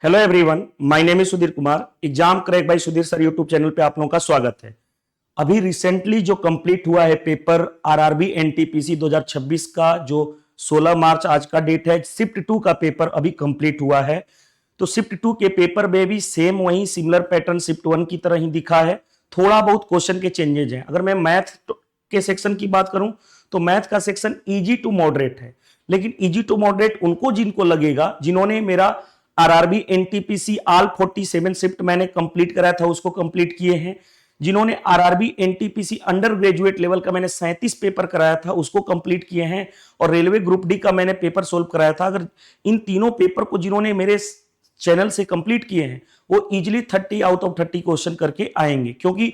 Hello everyone, my name is Sudhir Kumar. Exam crack by Sudhir sir YouTube channel पे आप लोगों का स्वागत है। अभी रिसेंटली जो कंप्लीट हुआ है पेपर आरआरबी एनटीपीसी 2026 का, जो 16 मार्च आज का डेट है, शिफ्ट 2 का पेपर अभी कंप्लीट हुआ है। तो शिफ्ट 2 के पेपर में भी सेम वही सिमिलर पैटर्न शिफ्ट 1 की तरह ही दिखा है। थोड़ा बहुत क्वेश्चन के चेंजेज हैं। अगर मैं मैथ के सेक्शन की बात करूं तो मैथ का सेक्शन इजी टू मॉडरेट है, लेकिन इजी टू मॉडरेट उनको जिनको लगेगा जिन्होंने मेरा आरआरबी एनटीपीसी ऑल 47 शिफ्ट मैंने कंप्लीट कराया था उसको कंप्लीट किए हैं। जिन्होंने RRB NTPC under graduate level का मैंने 37 पेपर कराया था उसको कंप्लीट किए हैं, और रेलवे ग्रुप डी का मैंने पेपर सोल्व कराया था। अगर इन तीनों पेपर को जिन्होंने मेरे चैनल से कंप्लीट किए हैं वो इजिली 30 आउट ऑफ 30 क्वेश्चन करके आएंगे, क्योंकि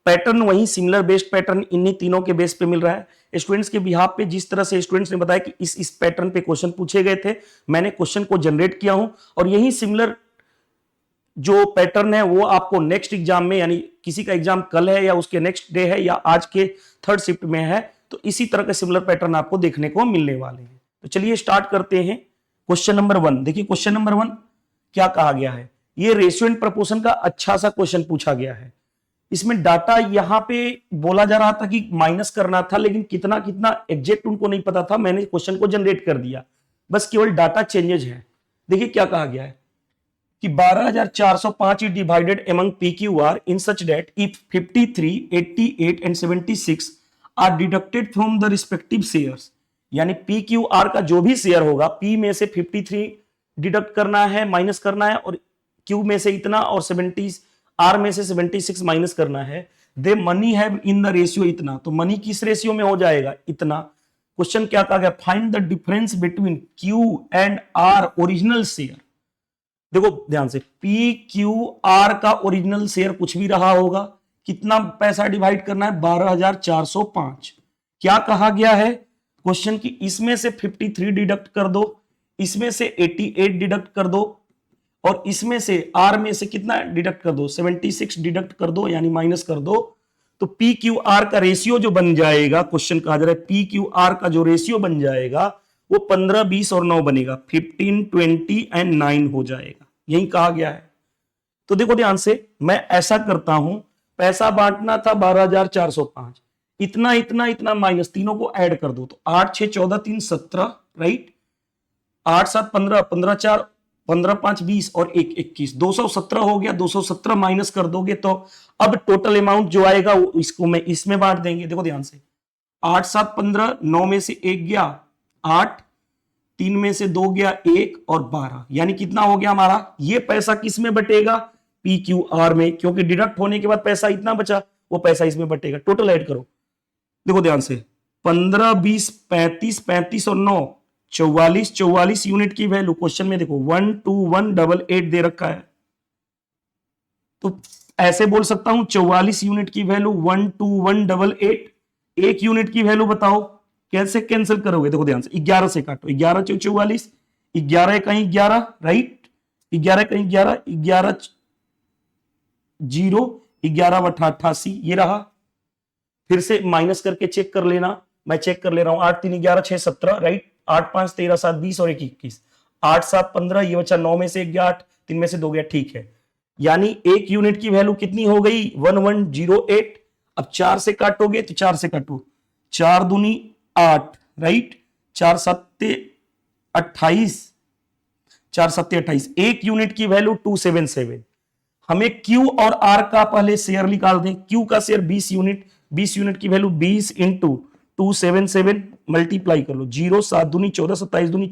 पैटर्न वही सिमिलर बेस्ड पैटर्न इन्हीं तीनों के बेस पे मिल रहा है। स्टूडेंट्स के बिहाफ पे जिस तरह से स्टूडेंट्स ने बताया कि इस पैटर्न पे क्वेश्चन पूछे गए थे, मैंने क्वेश्चन को जनरेट किया हूं, और यही सिमिलर जो पैटर्न है वो आपको नेक्स्ट एग्जाम में, यानी किसी का एग्जाम कल है या उसके नेक्स्ट डे है या आज के थर्ड शिफ्ट में है, तो इसी तरह के सिमिलर पैटर्न आपको देखने को मिलने वाले हैं। तो चलिए स्टार्ट करते हैं। क्वेश्चन नंबर 1 देखिए। क्वेश्चन नंबर 1 क्या कहा गया है? ये रेशियो एंड प्रपोर्शन का अच्छा सा क्वेश्चन पूछा गया है। इसमें डाटा यहां पे बोला जा रहा था कि माइनस करना था, लेकिन कितना कितना एग्जैक्ट उनको नहीं पता था। मैंने क्वेश्चन को जनरेट कर दिया, बस केवल डाटा चेंजेज है। देखिए क्या कहा गया है कि 12405 is divided among PQR in such that if 53, 88 and 76 are deducted from the respective shares, यानी पीक्यूआर का जो भी शेयर होगा, पी में से 53 डिडक्ट करना है, माइनस करना है, और क्यू में से इतना, और 70 आर में से 76 माइनस करना है। They money have in the ratio इतना, तो मनी किस रेशियो में हो जाएगा? इतना। क्वेश्चन क्या कहा गया? Find the difference between Q and R original share. देखो ध्यान से, पी क्यू आर का ओरिजिनल शेयर कुछ भी रहा होगा, कितना पैसा डिवाइड करना है? 12405। क्या कहा गया है क्वेश्चन की? इसमें से 53 डिडक्ट कर दो, इसमें से 88 डिडक्ट कर दो, और इसमें से आर में से कितना डिडक्ट कर दो? 76 डिडक्ट कर दो, यानी माइनस कर दो। तो पी क्यू आर का रेशियो जो बन जाएगा, क्वेश्चन कहा जा रहा है पी क्यू आर का जो रेशियो बन जाएगा वो 15, 20 और 9 बनेगा, 15, 20 एंड 9 हो जाएगा। यही कहा गया है। तो देखो ध्यान से, मैं ऐसा करता हूं, पैसा बांटना था 12405, इतना इतना इतना माइनस, तीनों को ऐड कर दो, तो 8, 6, 14, 3, 17, राइट। 8, 7, 15, 15, 4, 15, 5, 20 और 1, 21, 217 हो गया। 217 माइनस कर दोगे तो अब टोटल अमाउंट जो आएगा इसको मैं इसमें बांट देंगे। देखो ध्यान से, 8, 7, 15, 9 में से 1 गया 8, 3 में से 2 गया 1 और 12, यानी कितना हो गया हमारा? ये पैसा किस में बटेगा? पी क्यू आर में, क्योंकि डिडक्ट होने के बाद पैसा इतना बचा, वो पैसा इसमें बटेगा। टोटल ऐड करो, देखो ध्यान से, 15, 20, 35, 35 और 9, 44, 44 यूनिट की वैल्यू क्वेश्चन में देखो 12188 दे रखा है, तो ऐसे बोल सकता हूं 44 यूनिट की वैल्यू 12188। एक यूनिट की वैल्यू बताओ कैसे कैंसिल करोगे? देखो ध्यान से, 11 से काटो, 11 × 44, 11 कहीं 11, राइट, 11 कहीं 11, 11 0, 11 बटा 88, ये रहा। फिर से माइनस करके चेक कर लेना, मैं चेक कर ले रहा हूं। 8, 3, 11, 6, 17, राइट। 8, 5, 13, 7, 20 और 1, 21, 8, 7, 15, ये बचा 9 में से 1 गया 8, 3 में से 2 गया, ठीक है। यानी एक यूनिट की वैल्यू कितनी हो गई? 1108। अब 4 से काटोगे तो 4 से काटो, 4 दूनी 8, राइट, 4 सत्ते 28, 4 सत्ते 28। एक यूनिट की वैल्यू 277। हमें क्यू और आर का पहले शेयर निकाल दें। क्यू का शेयर 20 यूनिट, 20 यूनिट की वैल्यू 20 इंटू 277 मल्टीप्लाई कर लो, 0, 7 दूनी 14, 27 दूनी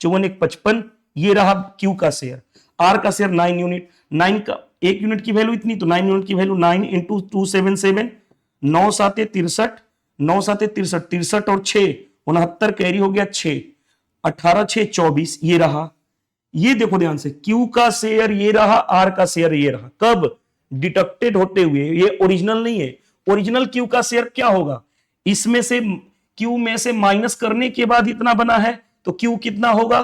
54, 1, 55, ये रहा क्यू का शेयर। आर का शेयर 9 यूनिट, 9 का एक यूनिट की वैल्यू इतनी, तो 9 यूनिट की वैल्यू 9 इंटू 277, 9 7 63, 9 7 63, 63 और 6 69, कैरी हो गया 6, 18 6 24, ये रहा। ये देखो ध्यान से, क्यू का शेयर ये रहा, आर का शेयर ये रहा। कब? डिडक्टेड होते हुए, ये ओरिजिनल नहीं है। ओरिजिनल क्यू का शेयर क्या होगा? इसमें से क्यू में से माइनस करने के बाद इतना बना है, तो क्यू कितना होगा?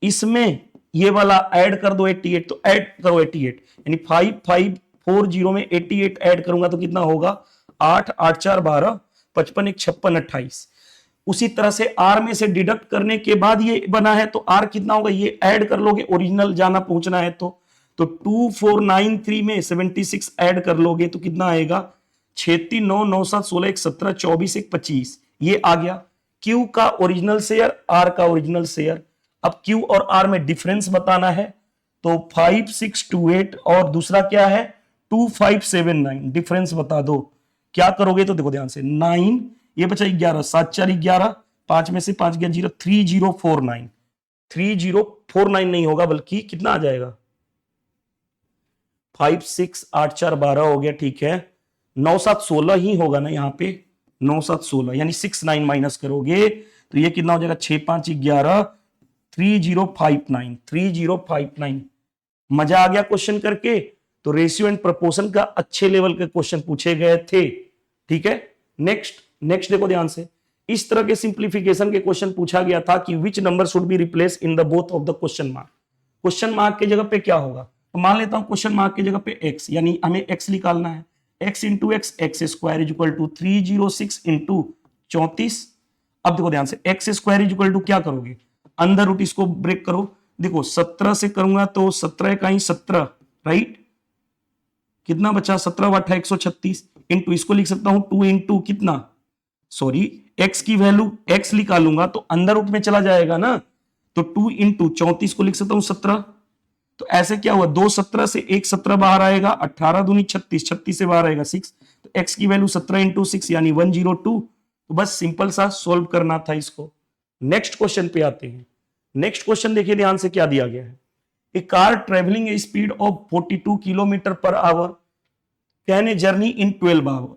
इसमें ये वाला ऐड कर दो 88, तो ऐड करो 88, यानी 5540 में 88 ऐड करूंगा तो कितना होगा? 8, 8 4 12, 55 1 56 28। उसी तरह से आर में से डिडक्ट करने के बाद ये बना है, तो आर कितना होगा, ये ऐड कर लोगे, ओरिजिनल जाना पहुंचना है तो 2493 में 76 ऐड कर लोगे तो कितना आएगा, 6 3 9 9 7 16 1 17 24 1 25, ये आ गया Q का ओरिजिनल शेयर, R का ओरिजिनल शेयर। अब Q और R में डिफरेंस बताना है, तो 5628 और दूसरा क्या है 2579, डिफरेंस बता दो। क्या करोगे तो देखो ध्यान से, 9 ये बचा 11, 7 4 11, 5 में से 5 गया 0, 3049, 3049 नहीं होगा बल्कि कितना आ जाएगा, 5 6 8 4 12 हो गया, ठीक है, 9 7 16 ही होगा ना यहाँ पे, 9 7 16 यानी 6 9 माइनस करोगे तो ये कितना हो जाएगा, 6 5 11, 3059, 3059। मजा आ गया क्वेश्चन करके। तो रेशियो एंड प्रोपोर्शन का अच्छे लेवल के क्वेश्चन पूछे गए थे, ठीक है। नेक्स्ट देखो ध्यान से, इस तरह के सिंप्लीफिकेशन के क्वेश्चन पूछा गया था कि which number should be replace in the both of the question mark. Question mark के जगह पे क्या होगा, तो मान लेता हूं क्वेश्चन मार्क के जगह पे x, यानी हमें x निकालना है, x into x, x square is equal to 306 into 34। अब देखो ध्यान से, x square is equal to क्या करोगे, अंदर रूट इसको ब्रेक करो, देखो 17 से करूंगा तो 17 का ही 17, राइट, कितना बचा, 17 बटा 136 इंटू इसको लिख सकता हूं 2 इंटू कितना, सॉरी x की वैल्यू x निकालूंगा तो अंदर रूट में चला जाएगा ना, तो 2 इंटू 34 को लिख सकता हूं 17। तो ऐसे क्या हुआ, 2 17 से 1 17 बाहर आएगा, 18 दूनी 36, 36 से बाहर आएगा 6, तो x की वैल्यू 17 इंटू 6 यानी 102। तो बस सिंपल सा सोल्व करना था इसको। नेक्स्ट क्वेश्चन पे आते हैं। नेक्स्ट क्वेश्चन देखिए ध्यान से क्या दिया गया है, a car travelling a speed of 42 kilometre per hour can a journey in 12 hour,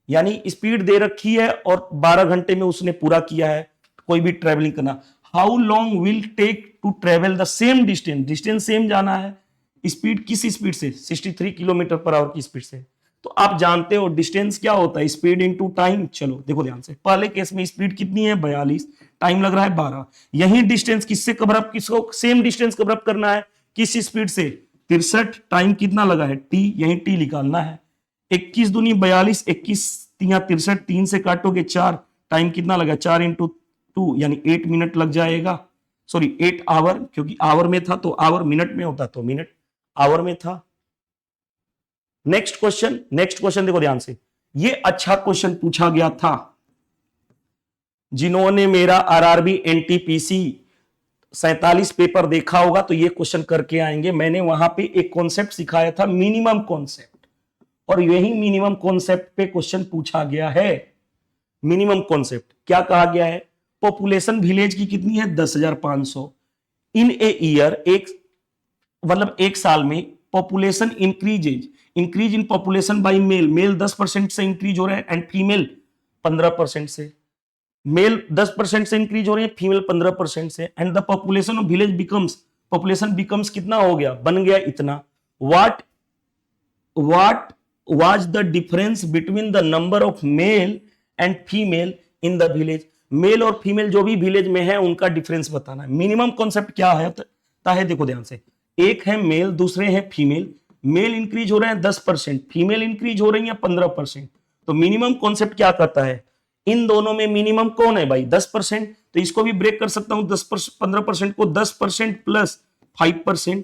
यानी स्पीड दे रखी है और 12 घंटे में उसने पूरा किया है कोई भी ट्रेवलिंग करना। How long will take to travel the same distance, distance same जाना है, स्पीड किस स्पीड से, 63 किलोमीटर पर आवर की स्पीड से। तो आप जानते हो डिस्टेंस क्या होता है, स्पीड इनटू टाइम। चलो देखो ध्यान से, पहले केस में स्पीड कितनी है 42, टाइम लग रहा है 12, यही डिस्टेंस किससे कवर अप, किसको सेम डिस्टेंस कवर अप करना है, किस स्पीड से 63, टाइम कितना लगा है t, यही t निकालना है। 21 दूनी 42, 21 तिया 63, 3 से काटोगे 4, टाइम कितना लगा 4 इंटू 2 यानी 8 मिनट लग जाएगा, सॉरी 8 आवर, क्योंकि आवर में था तो आवर मिनट में होता तो मिनट आवर में था। नेक्स्ट क्वेश्चन देखो ध्यान से, ये अच्छा क्वेश्चन पूछा गया था। जिन्होंने मेरा आरआरबी एनटीपीसी 47 पेपर देखा होगा तो ये क्वेश्चन करके आएंगे। मैंने वहां पे एक कॉन्सेप्ट सिखाया था, मिनिमम कॉन्सेप्ट, और यही मिनिमम कॉन्सेप्ट पे क्वेश्चन पूछा गया है। मिनिमम कॉन्सेप्ट क्या कहा गया है, पॉपुलेशन विलेज की कितनी है 10,500 इन ए ईयर, मतलब एक साल में population increase in population by male 10% से इंक्रीज हो रहे हैं एंड फीमेल 15% से, मेल 10% से इंक्रीज हो रहे हैं, फीमेल 15% से, and the population of village becomes, population becomes कितना हो गया, बन गया इतना। What was the difference between the number of male and female in the village, male और फीमेल जो भी विलेज में है उनका डिफरेंस बताना है। मिनिमम कॉन्सेप्ट क्या है देखो ध्यान से, एक है मेल, दूसरे है फीमेल, मेल इंक्रीज हो रहे हैं 10%, फीमेल इंक्रीज हो रही है 15%, तो मिनिमम कॉन्सेप्ट क्या कहता है, इन दोनों में मिनिमम कौन है भाई 10%, तो इसको भी ब्रेक कर सकता हूं 15% को 10% प्लस 5%,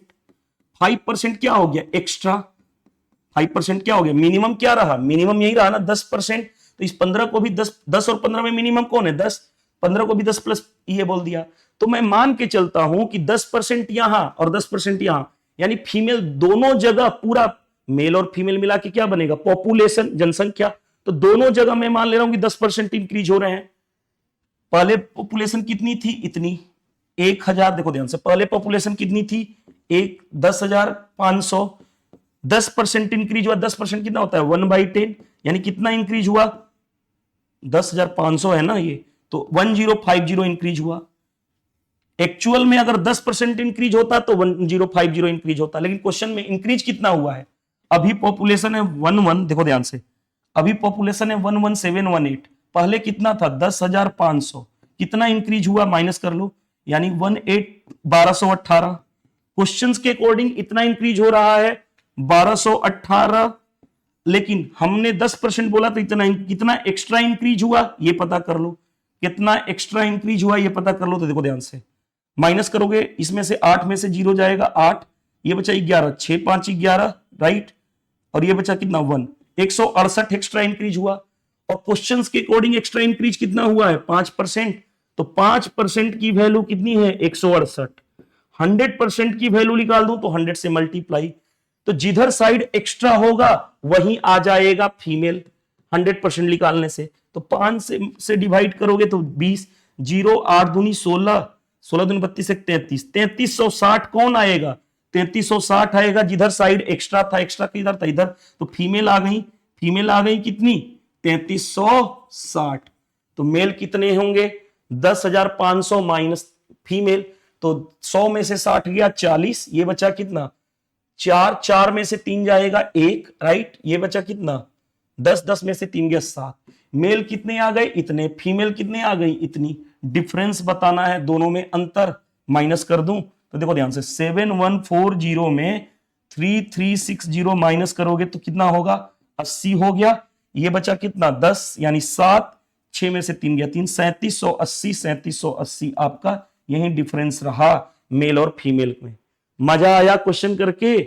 5% क्या हो गया एक्स्ट्रा, 5% क्या हो गया, मिनिमम क्या रहा, मिनिमम यही रहा ना 10%, तो इस 15 को भी 10 और 15 में मिनिमम कौन है 10, 15 को भी 10 प्लस ये बोल दिया, तो मैं मान के चलता हूं कि 10% यहां और 10% यहां, यानी फीमेल दोनों जगह, पूरा मेल और फीमेल मिला के क्या बनेगा पॉपुलेशन, जनसंख्या, तो दोनों जगह मैं मान ले रहा हूं कि 10% इंक्रीज हो रहे हैं। पहले पॉपुलेशन कितनी थी इतनी 1000, देखो ध्यान से, पहले पॉपुलेशन कितनी थी 10,500, 10% इंक्रीज हुआ, 10% कितना होता है 1/10, यानी कितना इंक्रीज हुआ 10,500 है ना ये, तो 1050 इंक्रीज हुआ। एक्चुअल में अगर 10% इंक्रीज होता तो 1050 इंक्रीज होता, लेकिन क्वेश्चन में इंक्रीज कितना हुआ है, अभी पॉपुलेशन है 11, देखो ध्यान से, अभी पॉपुलेशन है 11718, पहले कितना था 10,500, कितना इंक्रीज हुआ माइनस कर लो, यानी 1218, क्वेश्चंस के अकॉर्डिंग इतना इंक्रीज हो रहा है 1218, लेकिन हमने 10% बोला तो इतना कितना एक्स्ट्रा इंक्रीज हुआ ये पता कर लो, कितना एक्स्ट्रा इंक्रीज हुआ ये पता कर लो। तो देखो ध्यान से माइनस करोगे, इसमें से 8 में से 0 जाएगा 8, ये बचा 11, 6 5 11, राइट, और ये बचा कितना 1, 168 एक्स्ट्रा इंक्रीज हुआ। और क्वेश्चंस के अकॉर्डिंग एक्स्ट्रा इंक्रीज कितना हुआ है 5%, तो 5% की वैल्यू कितनी है 168। 100% की वैल्यू निकाल दूं तो 100 से मल्टीप्लाई, तो जिधर साइड एक्स्ट्रा होगा वहीं आ जाएगा फीमेल 100% निकालने से। तो 5 से डिवाइड करोगे तो 20, 0 8 दूनी 16, 16 दूनी 32 से 33, 3360 कौन आएगा 3360 आएगा जिधर साइड एक्स्ट्रा था। एक्स्ट्रा किधर था इधर, तो फीमेल आ गई, फीमेल आ गई कितनी 3360। तो मेल कितने होंगे 10,500 माइनस फीमेल, तो 100 में से 60 गया 40, ये बचा कितना 4, 4 में से 3 जाएगा 1, राइट, ये बचा कितना 10, 10 में से 3 गया 7। मेल कितने आ गए इतने, फीमेल कितने आ गई इतनी। डिफरेंस बताना है, दोनों में अंतर माइनस कर दूं तो देखो ध्यान से 7140 में 3360 माइनस करोगे तो कितना होगा 80 हो गया। ये बचा कितना 10 यानी 7, 6 में से 3 गया 3, 3780, 3780 आपका यही डिफरेंस रहा मेल और फीमेल में। मजा आया क्वेश्चन करके?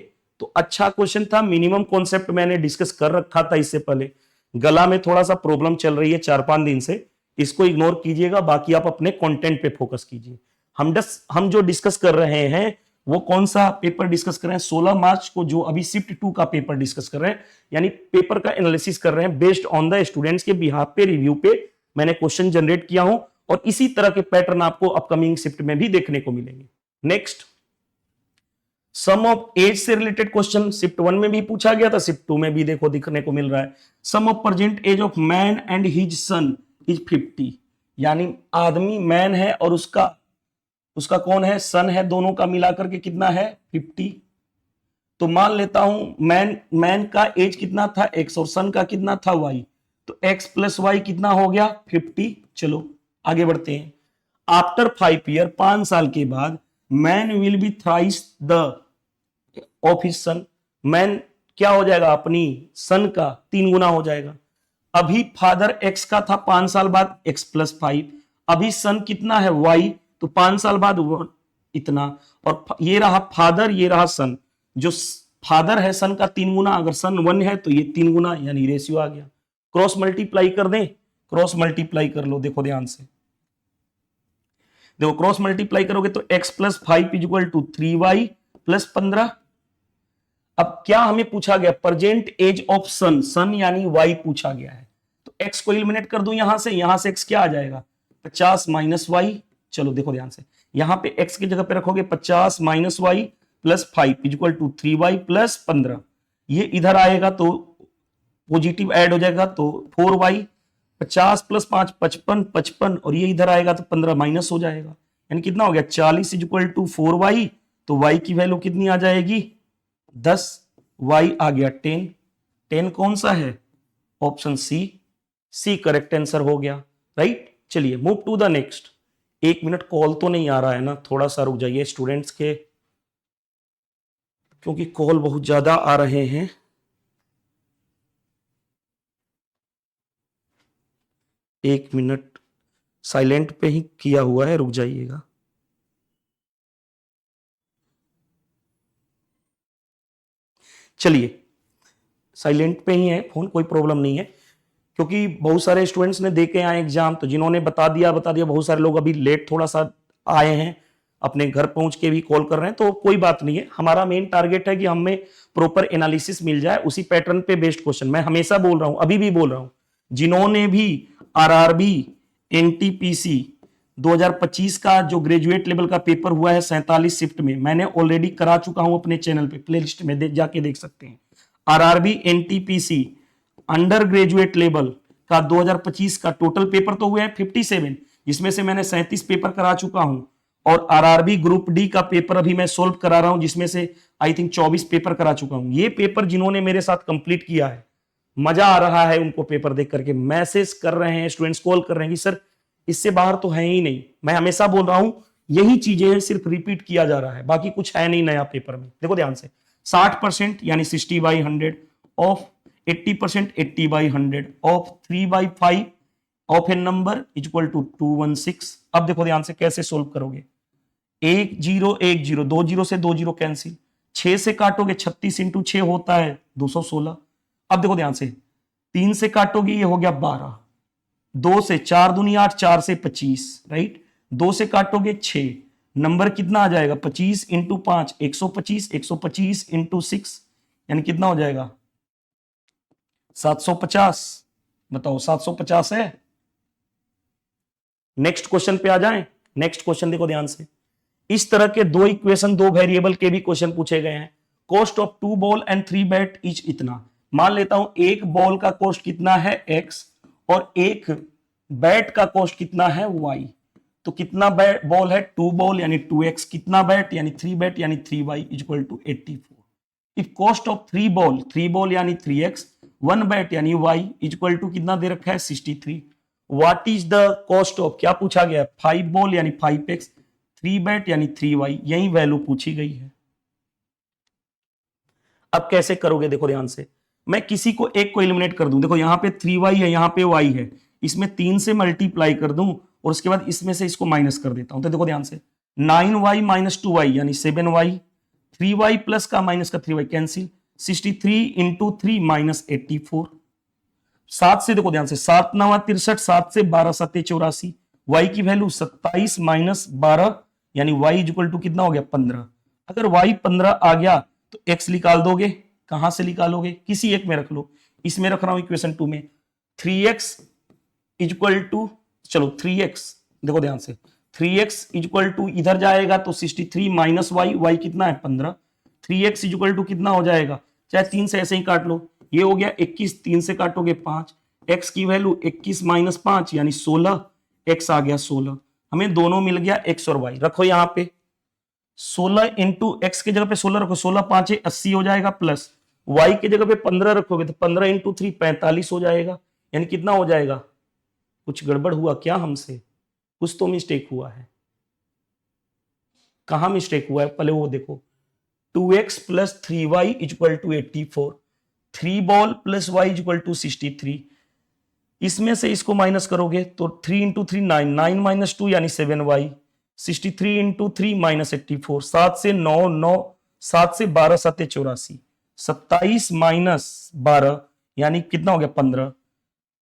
तो अच्छा क्वेश्चन था, मिनिमम कॉन्सेप्ट मैंने डिस्कस कर रखा था इससे पहले। गला में थोड़ा सा प्रॉब्लम चल रही है 4-5 दिन से, इसको इग्नोर कीजिएगा, बाकी आप अपने कंटेंट पे फोकस कीजिए। हम जो डिस्कस कर रहे हैं वो कौन सा पेपर डिस्कस कर रहे हैं 16 मार्च को, जो अभी शिफ्ट 2 का पेपर डिस्कस कर रहे हैं, यानी पेपर का एनालिसिस कर रहे हैं बेस्ड ऑन द स्टूडेंट्स के बिहाफ पे, रिव्यू पे मैंने क्वेश्चन जनरेट किया हूं, और इसी तरह के पैटर्न आपको अपकमिंग शिफ्ट में भी देखने को मिलेंगे। नेक्स्ट, सम ऑफ एज से रिलेटेड क्वेश्चन शिफ्ट 1 में भी पूछा गया था, शिफ्ट 2 में भी देखो दिखने को मिल रहा है। Sum of present age of man and his son is 50, यानी आदमी मैन है और उसका कौन है सन है, दोनों का मिलाकर के कितना है 50। तो मान लेता हूं मैन का एज कितना था x और सन का कितना था y, तो x प्लस वाई कितना हो गया 50। चलो आगे बढ़ते हैं। आफ्टर 5 ईयर, 5 साल के बाद, man will be thrice the of his son, man क्या हो जाएगा अपनी सन का 3 गुना हो जाएगा। अभी फादर x का था 5 साल बाद x प्लस 5, अभी सन कितना है y, तो 5 साल बाद इतना, और ये रहा फादर ये रहा सन, जो फादर है सन का 3 गुना, अगर सन 1 है तो ये 3 गुना, यानी रेशियो आ गया। क्रॉस मल्टीप्लाई कर दें, क्रॉस मल्टीप्लाई कर लो, देखो ध्यान से, देखो क्रॉस मल्टीप्लाई करोगे तो x plus 5 equal to 3y plus 15। अब क्या हमें पूछा गया present age of son, son यानी y पूछा गया है, तो x को एलिमिनेट कर दूं यहां से x क्या आ जाएगा 50 माइनस वाई। चलो देखो ध्यान से, यहां पे x की जगह पे रखोगे 50 minus y plus 5 equal to 3y plus 15, ये इधर आएगा तो पॉजिटिव ऐड हो जाएगा तो 4y, 50 प्लस 5 55, 55, और ये इधर आएगा तो 15 माइनस हो जाएगा, यानी कितना हो गया 40 इक्वल टू 4y, तो y की वैल्यू कितनी आ जाएगी 10, y आ गया 10, 10 कौन सा है ऑप्शन सी करेक्ट आंसर हो गया, राइट। चलिए move to the next. 1 minute, call तो नहीं आ रहा है ना, थोड़ा सा रुक जाइए स्टूडेंट्स के, क्योंकि कॉल बहुत ज्यादा आ रहे हैं। एक मिनट, साइलेंट पे ही किया हुआ है, रुक जाइएगा। चलिए साइलेंट पे ही है फोन, कोई प्रॉब्लम नहीं है, क्योंकि बहुत सारे स्टूडेंट्स ने दे के आए एग्जाम, तो जिन्होंने बता दिया, बहुत सारे लोग अभी लेट थोड़ा सा आए हैं, अपने घर पहुंच के भी कॉल कर रहे हैं, तो कोई बात नहीं है। हमारा मेन टारगेट है कि हमें प्रॉपर एनालिसिस मिल जाए, उसी पैटर्न पे बेस्ड क्वेश्चन। मैं हमेशा बोल रहा हूं, अभी भी बोल रहा हूं, जिन्होंने भी आरआरबी एनटीपीसी 2025 का जो ग्रेजुएट लेवल का पेपर हुआ है 47 शिफ्ट में, मैंने ऑलरेडी करा चुका हूं अपने चैनल पे, प्लेलिस्ट में जाके देख सकते हैं। RRB NTPC under graduate level का 2025 का टोटल पेपर तो हुए हैं 57, जिसमें से मैंने 37 पेपर करा चुका हूं, और आरआरबी ग्रुप डी का पेपर अभी मैं सोल्व करा रहा हूं, जिसमें से आई थिंक 24 पेपर करा चुका हूं। ये पेपर जिन्होंने मेरे साथ कंप्लीट किया है, मजा आ रहा है उनको पेपर देख करके, मैसेज कर रहे हैं स्टूडेंट्स, कॉल कर रहे हैं कि सर इससे बाहर तो है ही नहीं। मैं हमेशा बोल रहा हूं यही चीजें हैं, सिर्फ रिपीट किया जा रहा है, बाकी कुछ है नहीं नया पेपर में। देखो ध्यान से, 60% यानी 60/100 of 80% 80/100 of 3/5 of n number equal to 216। अब देखो ध्यान से कैसे सोल्व करोगे। 1 0 1 0, 2 0 से 2 0 कैंसिल, 6 से काटोगे 36 इंटू 6 होता है 216। अब देखो ध्यान से 3 से काटोगे ये हो गया 12, 2 से 4 दूनी 8, 4 से 25, राइट। 2 से काटोगे 6, नंबर कितना आ जाएगा 25 इंटू 5 125, 125 इंटू 6 यानी कितना हो जाएगा 750। बताओ 750 है। नेक्स्ट क्वेश्चन पे आ जाएं। नेक्स्ट क्वेश्चन देखो ध्यान से। इस तरह के दो इक्वेशन, दो वेरिएबल के भी क्वेश्चन पूछे गए हैं। Cost of 2 ball and 3 bat etch इतना। मान लेता हूं एक बॉल का कॉस्ट कितना है x और एक बैट का कॉस्ट कितना है y। तो कितना बॉल है 2 बॉल यानी 2x, कितना बैट यानी 3 बैट यानी 3y equal to 84। If cost of 3 ball यानी 3x, 1 बैट यानी y इक्वल टू कितना दे रखा है 63। What is the cost of, क्या पूछा गया 5 बॉल यानी 5x, 3 बैट यानी 3y, यही वैल्यू पूछी गई है। अब कैसे करोगे देखो ध्यान से। मैं किसी को एक को एलिमिनेट कर दूं। देखो यहां पे 3y है, यहां पे y है, इसमें 3 से मल्टीप्लाई कर दूं और उसके बाद इसमें से इसको माइनस कर देता हूं। तो देखो ध्यान से 9y माइनस 2y यानी 7y, 3y प्लस का माइनस का 3y कैंसिल, 63 इंटू 3 माइनस 84। 7 से देखो ध्यान से 7 9 63, 7 से 12 7 84, y की वैल्यू 27 माइनस 12 यानी y इक्वल टू कितना हो गया 15। अगर y 15 आ गया तो x निकाल दोगे। कहां से निकालोगे, किसी एक में रख लो। इसमें रख रहा हूं इक्वेशन 2 में 3x इक्वल टू, चलो 3x देखो ध्यान से 3x इक्वल टू इधर जाएगा तो 63 माइनस y कितना है 15। 3x इक्वल टू कितना हो जाएगा, चाहे 3 से ऐसे ही काट लो, ये हो गया 21, 3 से काटोगे 5, x की वैल्यू 21 माइनस 5 यानी 16, x आ गया 16। हमें दोनों मिल गया x और y। रखो यहां पे 16 इंटू एक्स की जगह पे 16 रखो, 16 5 80 हो जाएगा, प्लस y की जगह पे 15 रखोगे तो 15 इंटू 3 45 हो जाएगा, यानी कितना हो जाएगा। कुछ गड़बड़ हुआ क्या हमसे, कुछ तो मिस्टेक हुआ है। कहां मिस्टेक हुआ है पहले वो देखो। 2x plus 3y equal to 84, 3 ball plus y equal to 63। इसमें से इसको माइनस करोगे तो 3 इंटू 3 9, 9 माइनस 2 यानी 7y, 63 इंटू 3 माइनस 84, 7 से 9 9, 7 से 12 7 84, 27 माइनस 12 यानी कितना हो गया 15,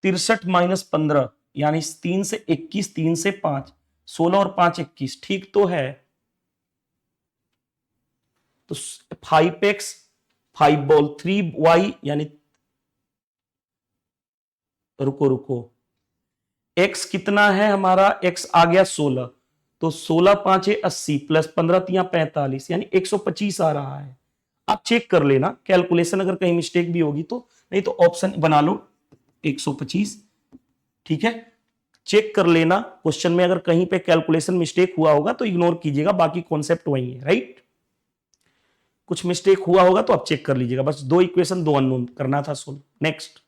63 माइनस 15 यानी 3 से 21, 3 से 5, 16 और 5 21, ठीक तो है। तो 5x 5 बॉल 3y यानी, रुको x कितना है हमारा, x आ गया 16, तो 16 5 80 प्लस 15 3 45 यानी 125 आ रहा है। आप चेक कर लेना कैलकुलेशन, अगर कहीं मिस्टेक भी होगी तो, नहीं तो ऑप्शन बना लो 125, ठीक है। चेक कर लेना क्वेश्चन में अगर कहीं पे कैलकुलेशन मिस्टेक हुआ होगा तो इग्नोर कीजिएगा, बाकी कॉन्सेप्ट वही है, राइट। कुछ मिस्टेक हुआ होगा तो आप चेक कर लीजिएगा। बस दो इक्वेशन दो अननोन करना था सोल्व। नेक्स्ट,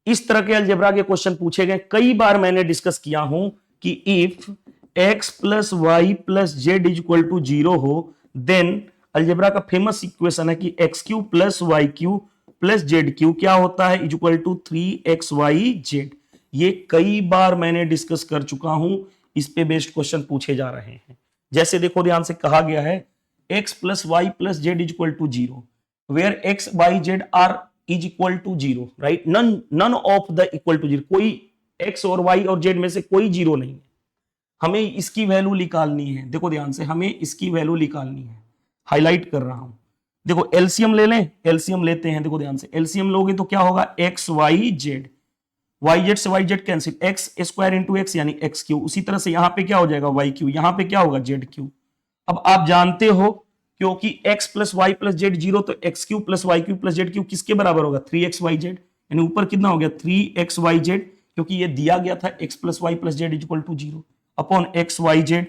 इस तरह के अलजेब्रा के क्वेश्चन पूछे गए, कई बार मैंने डिस्कस किया हूं कि if x plus y plus z equal to 0 हो, देन अलजेब्रा का फेमस इक्वेशन है कि x cube plus y cube plus z cube क्या होता है, इक्वल टू 3xyz। ये कई बार मैंने डिस्कस कर चुका हूं, इस पे बेस्ड क्वेश्चन पूछे जा रहे हैं। जैसे देखो ध्यान से कहा गया है x plus y plus z equal to 0, where x y z are is equal to 0, right. None of the equal to 0, कोई x और y और z में से कोई 0 नहीं है। हमें इसकी वैल्यू निकालनी है। देखो ध्यान से हमें इसकी वैल्यू निकालनी है, हाईलाइट कर रहा हूं। देखो एलसीएम ले लें, एलसीएम लेते हैं। देखो ध्यान से एलसीएम लोगे तो क्या होगा x y z, yz से yz cancel, x square into x यानी एक्स क्यू। उसी तरह से यहां पे क्या हो जाएगा y क्यू, यहां पे क्या होगा z क्यू। अब आप जानते हो क्योंकि x plus y plus z 0, तो x cube plus y cube plus z cube किसके बराबर होगा 3xyz, यानी ऊपर कितना हो गया 3xyz, क्योंकि ये दिया गया था x plus y plus z equal to 0 upon xyz,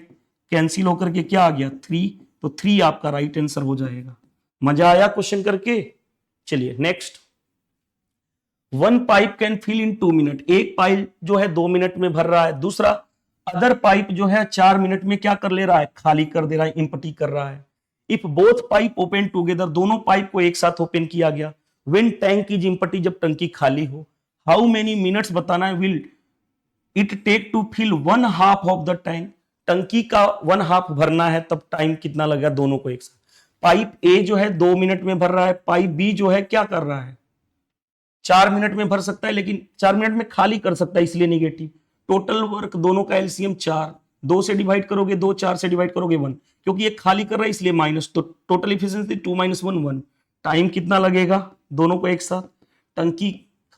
cancel होकर के क्या आ गया 3, तो 3 आपका राइट आंसर हो जाएगा। मजा आया क्वेश्चन करके। चलिए next, 1 pipe can fill in 2 minute, एक पाइप जो है 2 मिनट में भर रहा है, दूसरा अदर पाइप जो है 4 मिनट में क्या कर ले रहा है, खाली कर दे रहा है, इंपटी कर रहा है। If both pipe open together, दोनों पाइप को एक साथ ओपन किया गया, व्हेन टैंक इज इंपटी, जब टंकी खाली हो, हाउ मेनी मिनट्स बताना है will it take to fill 1/2 of the tank, टंकी का 1/2 भरना है तब टाइम कितना लगेगा दोनों को एक साथ। पाइप ए जो है 2 मिनट में भर रहा है, पाइप बी जो है क्या कर रहा है 4 मिनट में भर सकता है, लेकिन 4 मिनट में खाली कर सकता है, इसलिए निगेटिव। टोटल वर्क दोनों का एलसीएम 4, 2 से डिवाइड करोगे 2, 4 से डिवाइड करोगे 1, क्योंकि ये खाली कर रहा है इसलिए माइनस, तो टोटल इफिशियंसी 2 - 1 1। टाइम कितना लगेगा दोनों को एक साथ, टंकी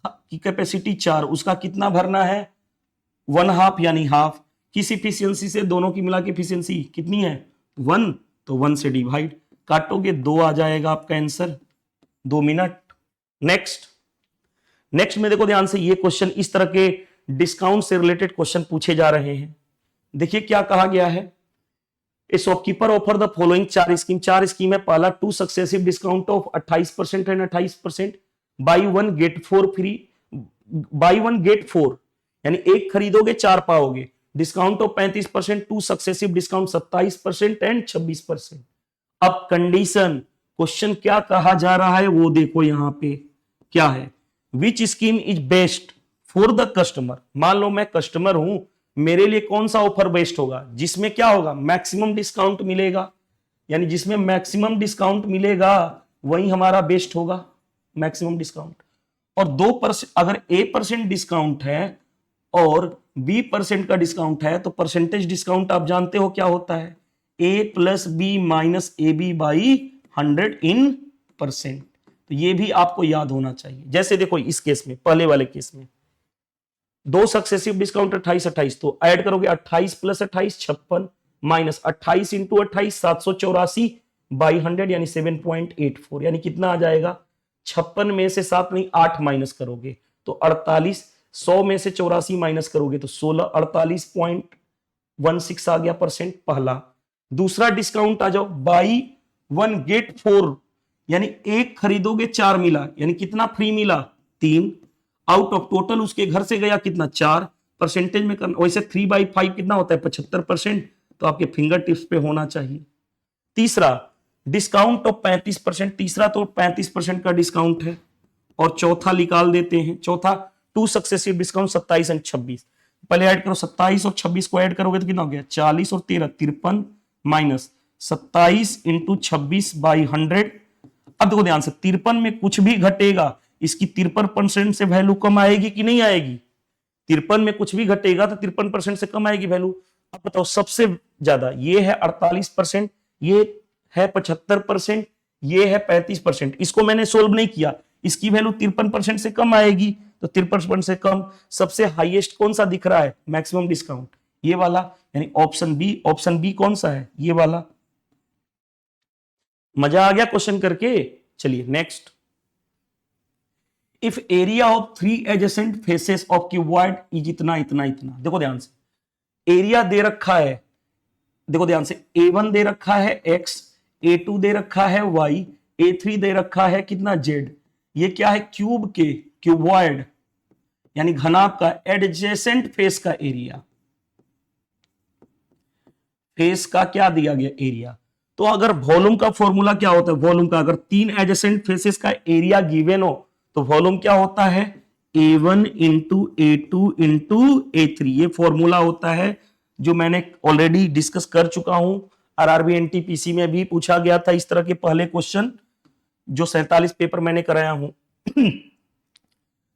की कैपेसिटी 4, उसका कितना भरना है 1/2 यानी हाफ। किस इफिशियंसी से दोनों की मिला के इफिशियंसी कितनी है 1, तो 1 से डिवाइड काटोगे 2 आ जाएगा आपका आंसर 2 मिनट। नेक्स्ट में देखो ध्यान से, ये क्वेश्चन इस तरह के डिस्काउंट से रिलेटेड क्वेश्चन पूछे जा रहे हैं। देखिए क्या कहा गया है, a shopkeeper offer the following 4 scheme है। पहला 2 successive discount of 28% and 28%, buy 1 get 4 free, buy 1 get 4 यानी एक खरीदोगे 4 पाओगे। Discount of 35%, 2 successive discount 27% and 26%। अब कंडीशन, क्वेश्चन क्या कहा जा रहा है वो देखो यहां पे क्या है, विच scheme is best for the customer. मान लो मैं कस्टमर हूं, मेरे लिए कौन सा ऑफर बेस्ट होगा जिसमें क्या होगा मैक्सिमम डिस्काउंट मिलेगा, यानी जिसमें मैक्सिमम डिस्काउंट मिलेगा वही हमारा बेस्ट होगा मैक्सिमम डिस्काउंट। और 2% अगर A% डिस्काउंट है और B% का डिस्काउंट है तो परसेंटेज डिस्काउंट आप जानते हो क्या होता है, A + B - AB/100 in percent. तो ये भी आपको याद होना चाहिए। जैसे देखो इस केस में, पहले वाले केस में 2 सक्सेसिव डिस्काउंट 28 तो ऐड करोगे 28 + 28 56 माइनस 28 × 28 784/100 यानी 7.84, यानी कितना आ जाएगा 56 में से 7 नहीं 8 माइनस करोगे तो 48, 100 में से 84 माइनस करोगे तो 16, 48.16 आ गया परसेंट पहला। दूसरा डिस्काउंट आ जाओ, बाई 1 गेट 4 यानी एक खरीदोगे 4 मिला, यानी कितना फ्री मिला 3, आउट ऑफ टोटल उसके घर से गया कितना 4, परसेंटेज में करना वैसे 3/5 कितना होता है 75%, तो आपके फिंगर टिप्स पे होना चाहिए। तीसरा डिस्काउंट ऑफ 35%, तीसरा तो 35% का डिस्काउंट है। और चौथा निकाल देते हैं, चौथा 2 सक्सेसिव डिस्काउंट 27 एंड 26, पहले ऐड करो 27 और 26 को ऐड करोगे तो कितना हो गया 40 और 13 53 माइनस 27 × 26/100। अब देखो ध्यान से 53 में कुछ भी घटेगा इसकी 53% से वैल्यू कम आएगी कि नहीं आएगी, 53 में कुछ भी घटेगा तो 53% से कम आएगी वैल्यू। अब बताओ सबसे ज्यादा ये है 48%, ये है 75%, ये है 35%, इसको मैंने सोल्व नहीं किया, इसकी वैल्यू 53% से कम आएगी तो 53% से कम सबसे हाईएस्ट कौन सा दिख रहा है मैक्सिमम डिस्काउंट ये वाला, यानी ऑप्शन बी। ऑप्शन बी कौन सा है ये वाला। मजा आ गया क्वेश्चन करके। चलिए next, if area of 3 adjacent faces of cuboid is इतना इतना इतना। देखो ध्यान से, एरिया दे रखा है, देखो ध्यान से A1 दे रखा है x, A2 दे रखा है y, A3 दे रखा है कितना z। ये क्या है क्यूब के, क्यूबॉइड यानी घनाभ का एडजेसेंट फेस का एरिया, फेस का क्या दिया गया एरिया। तो अगर वॉल्यूम का फॉर्मूला क्या होता है, वॉल्यूम का अगर 3 एडजेसेंट फेसेस का एरिया गिवन हो तो वॉल्यूम क्या होता है A1 × A2 × A3, ये फॉर्मूला होता है जो मैंने ऑलरेडी डिस्कस कर चुका हूं। आरआरबी एनटीपीसी में भी पूछा गया था इस तरह के पहले क्वेश्चन, जो 47 पेपर मैंने कराया हूं।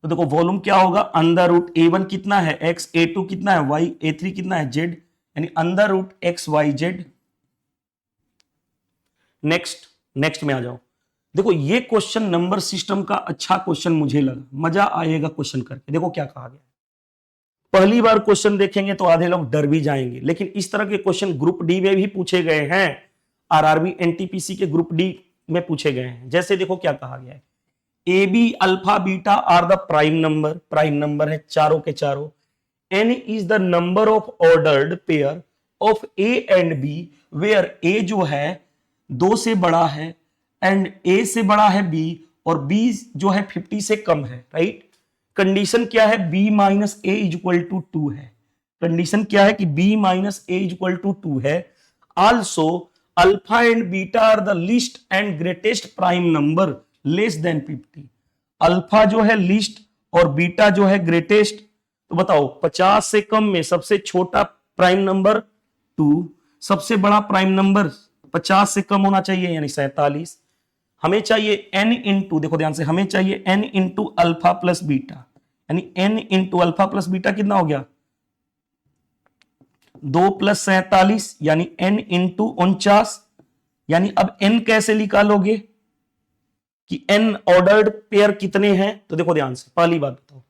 तो देखो वॉल्यूम क्या होगा √A1 कितना है x, A2 कितना है y, A3 कितना है z, यानी √XYZ। नेक्स्ट में आ जाओ। देखो ये क्वेश्चन नंबर सिस्टम का अच्छा क्वेश्चन मुझे लगा, मजा आएगा क्वेश्चन करके। देखो क्या कहा गया, पहली बार क्वेश्चन देखेंगे तो आधे लोग डर भी जाएंगे, लेकिन इस तरह के क्वेश्चन ग्रुप डी में भी पूछे गए हैं, आरआरबी एनटीपीसी के ग्रुप डी में पूछे गए हैं। जैसे देखो क्या कहा गया है, A B alpha beta are the prime number, prime number है चारों के चारों। N is the number of ordered pair of A and B, where A जो है 2 से बड़ा है एंड ए से बड़ा है बी, और बी जो है 50 से कम है, राइट। कंडीशन क्या है b - a = 2 है, कंडीशन क्या है कि b - a = 2 है। Also alpha and beta are the least and greatest prime number less than 50। Alpha जो है लीस्ट और बीटा जो है ग्रेटेस्ट। तो बताओ 50 से कम में सबसे छोटा प्राइम नंबर 2, सबसे बड़ा प्राइम नंबर 50 से कम होना चाहिए यानी 47। हमें चाहिए n इंटू, देखो ध्यान से, हमें चाहिए n into alpha plus beta, यानी n into alpha plus beta कितना हो गया 2 + 47 यानी n इंटू 49। यानी अब n कैसे निकालोगे कि n ऑर्डर्ड पेयर कितने हैं। तो देखो ध्यान से, पहली बात बताओ,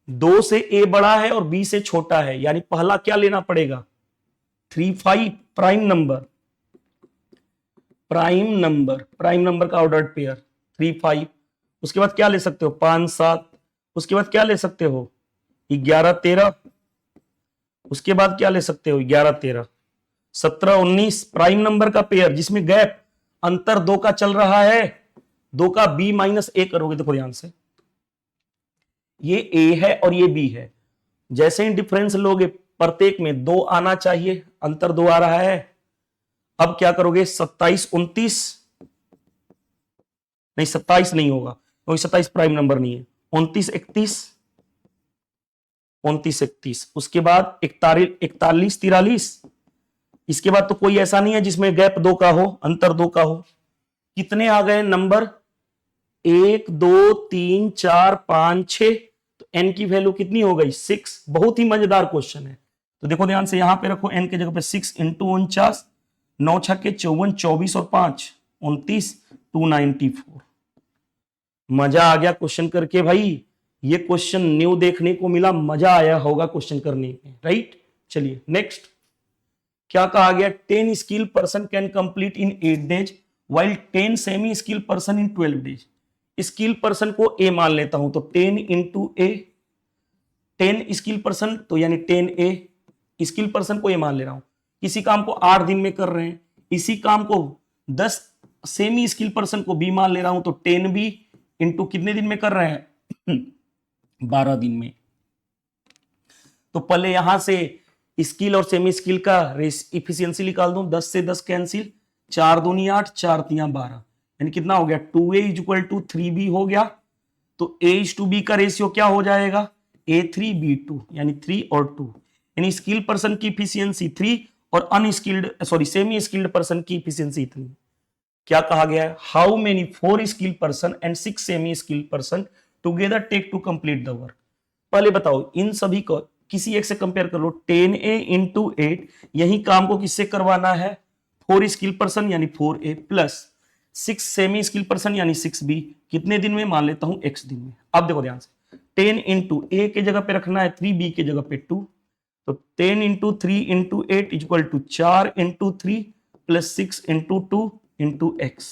2 से a बड़ा है और b से छोटा है, यानी पहला क्या लेना पड़ेगा 3 5 प्राइम नंबर, प्राइम नंबर का ऑर्डर्ड पेयर 3 5। उसके बाद क्या ले सकते हो 5 7, उसके बाद क्या ले सकते हो 11 13, उसके बाद क्या ले सकते हो 11 13 17 19। प्राइम नंबर का पेयर जिसमें गैप अंतर 2 का चल रहा है, 2 का b - a करोगे। देखो ध्यान से, ये a है और ये b है, जैसे ही डिफरेंस लोगे प्रत्येक में 2 आना चाहिए, अंतर 2 आ रहा है। अब क्या करोगे 27 29, नहीं 27 नहीं होगा क्योंकि 27 प्राइम नंबर नहीं है। 29 31, 29 31, उसके बाद 41 43। इसके बाद तो कोई ऐसा नहीं है जिसमें गैप 2 का हो, अंतर 2 का हो। कितने आ गए नंबर 1 2 3 4 5 6। तो n की वैल्यू कितनी हो गई 6। बहुत ही मजेदार क्वेश्चन है। तो देखो ध्यान से, यहां पे रखो n के जगह पे 6 इंटू 49, 9 छक्के 54, 24 और 5 29, 294। मजा आ गया क्वेश्चन करके भाई, ये क्वेश्चन न्यू देखने को मिला, मजा आया होगा क्वेश्चन करने में, राइट। चलिए नेक्स्ट क्या कहा गया, 10 skill person can complete in 8 days while 10 semi skill person in 12 days। Skill person को ए मान लेता हूं, तो 10 इंटू ए, 10 स्किल पर्सन तो यानी 10 ए, स्किल पर्सन को ए मान ले रहा हूं। किसी काम को 8 दिन में कर रहे हैं, इसी काम को 10 सेमी स्किल पर्सन को बी मान ले रहा हूं, तो 10 बी इंटू कितने दिन में कर रहे हैं 12 दिन में। तो पहले यहां से स्किल और सेमी स्किल का इफिशियंसी निकाल दूं, 10 से 10 कैंसिल, 4 दूनी 8, 4 तियां 12, यानी कितना हो गया 2a = 3b हो गया। तो a/b का रेशियो क्या हो जाएगा a3 b2, यानी 3 और 2, यानी स्किल पर्सन की इफिशियंसी 3 और सेमी स्किल्ड पर्सन की इफिशियंसी इतनी। क्या कहा गया है, how many 4 skill person and 6 semi skill person together take to complete the work. पहले बताओ इन सभी को किसी एक से कंपेयर कर लो, 10a इंटू 8, यही काम को किससे करवाना है 4 स्किल पर्सन यानी 4a plus 6 semi skill person यानी 6b, कितने दिन में मान लेता हूं x दिन में। अब देखो ध्यान से, 10 इंटू a के जगह पे रखना है 3, b के जगह पे 2, तो 10 into 3 into 8 = 4 into 3 plus 6 into 2 into x,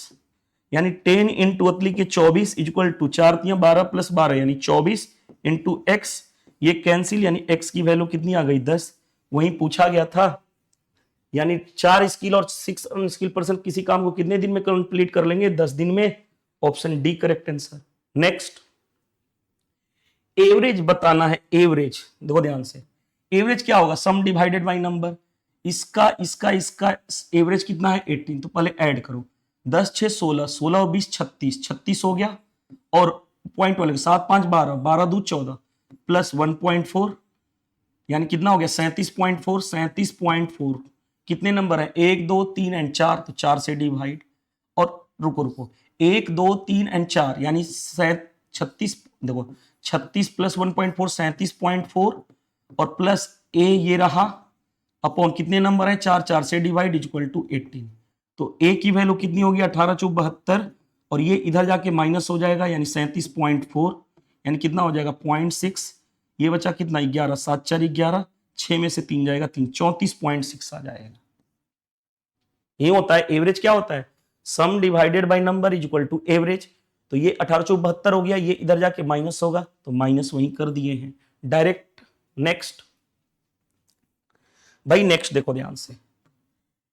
यानी 10 इंटू अतली के 24 = 4 तियां 12 प्लस 12 यानी 24 इंटू x। ये कैंसिल, यानी x की वैल्यू कितनी आ गई 10। वहीं पूछा गया था, यानी 4 स्किल और 6 अनस्किल पर्सन किसी काम को कितने दिन में कंप्लीट कर लेंगे 10 दिन में। Option D correct answer. Next average बताना है, एवरेज देखो ध्यान से, एवरेज क्या होगा सम डिवाइडेड बाय नंबर। इसका एवरेज कितना है 18, तो पहले ऐड करो 10 6 16, 16 और 20 36, 36 हो गया, और पॉइंट वाले 7 5 12, 12 2 14 प्लस 1.4 यानी कितना हो गया 37.4, 37.4 कितने नंबर है 1 2 3 एंड 4, तो 4 से डिवाइड, और रुको 1 2 3 एंड 4 यानी 36, देखो 36 प्लस 1.4 37.4 और प्लस ए ये रहा अपॉन कितने नंबर है 4, 4 से डिवाइड = 18। तो ए की वैल्यू कितनी होगी 18 चौक 72, और ये इधर जाके माइनस हो जाएगा यानी 37.4, यानी कितना हो जाएगा 0.6, ये बचा कितना 11, 7 4 11, 6 में से 3 जाएगा 3, 34.6 आ जाएगा। ये होता है एवरेज। क्या होता है सम डिवाइडेड बाय नंबर = एवरेज। तो ये 18 चौक 72 हो गया, ये इधर जाके माइनस होगा, तो माइनस वहीं कर दिए हैं डायरेक्ट। नेक्स्ट भाई, नेक्स्ट देखो ध्यान से,